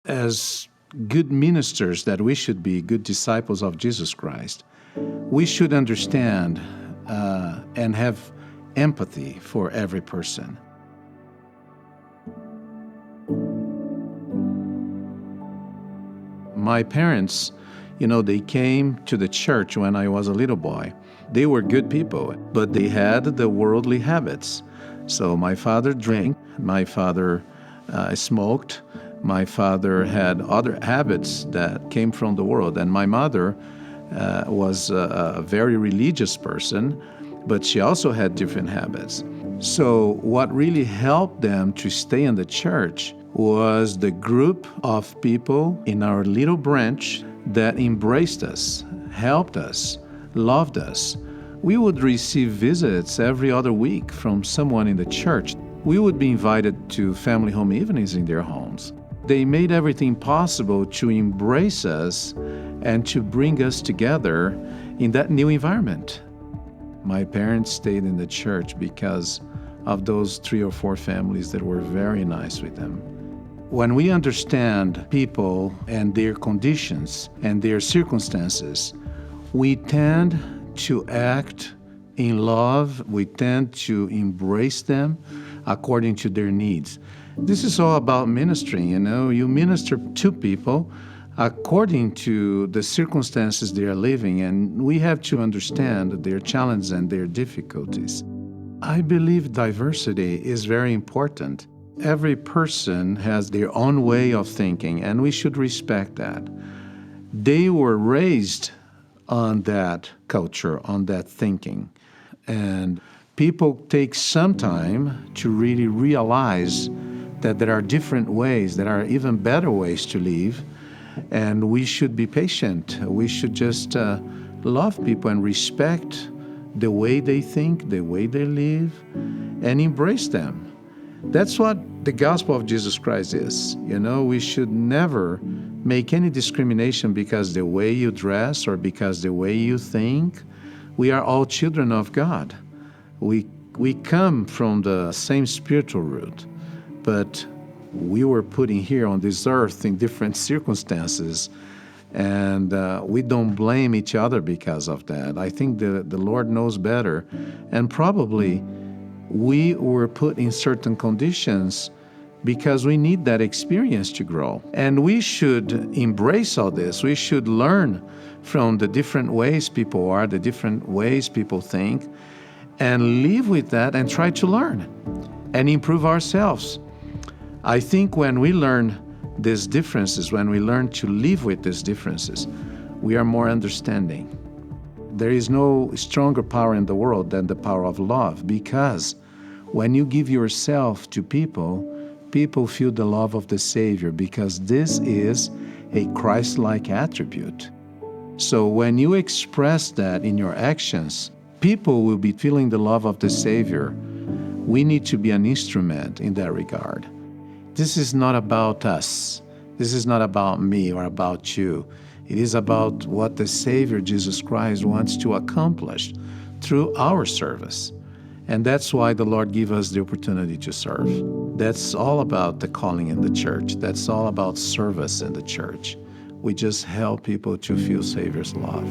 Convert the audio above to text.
As good ministers that we should be, good disciples of Jesus Christ, we should understand and have empathy for every person. My parents, they came to the church when I was a little boy. They were good people, but they had the worldly habits. So my father drank, my father smoked, my father had other habits that came from the world, and my mother was a very religious person, but she also had different habits. So what really helped them to stay in the church was the group of people in our little branch that embraced us, helped us, loved us. We would receive visits every other week from someone in the church. We would be invited to family home evenings in their homes. They made everything possible to embrace us and to bring us together in that new environment. My parents stayed in the church because of those 3 or 4 families that were very nice with them. When we understand people and their conditions and their circumstances, we tend to act in love. We tend to embrace them according to their needs. This is all about ministering, You minister to people according to the circumstances they are living, and we have to understand their challenges and their difficulties. I believe diversity is very important. Every person has their own way of thinking, and we should respect that. They were raised on that culture, on that thinking. And people take some time to really realize that there are different ways, there are even better ways to live, and we should be patient. We should just love people and respect the way they think, the way they live, and embrace them. That's what the gospel of Jesus Christ is. We should never make any discrimination because the way you dress or because the way you think. We are all children of God. We come from the same spiritual root, but we were put in here on this earth in different circumstances, and we don't blame each other because of that. I think the Lord knows better, and probably we were put in certain conditions because we need that experience to grow. And we should embrace all this. We should learn from the different ways people are, the different ways people think, and live with that and try to learn and improve ourselves. I think when we learn these differences, when we learn to live with these differences, we are more understanding. There is no stronger power in the world than the power of love, because when you give yourself to people, people feel the love of the Savior, because this is a Christ-like attribute. So when you express that in your actions, people will be feeling the love of the Savior. We need to be an instrument in that regard. This is not about us. This is not about me or about you. It is about what the Savior, Jesus Christ, wants to accomplish through our service. And that's why the Lord gave us the opportunity to serve. That's all about the calling in the church. That's all about service in the church. We just help people to feel Savior's love.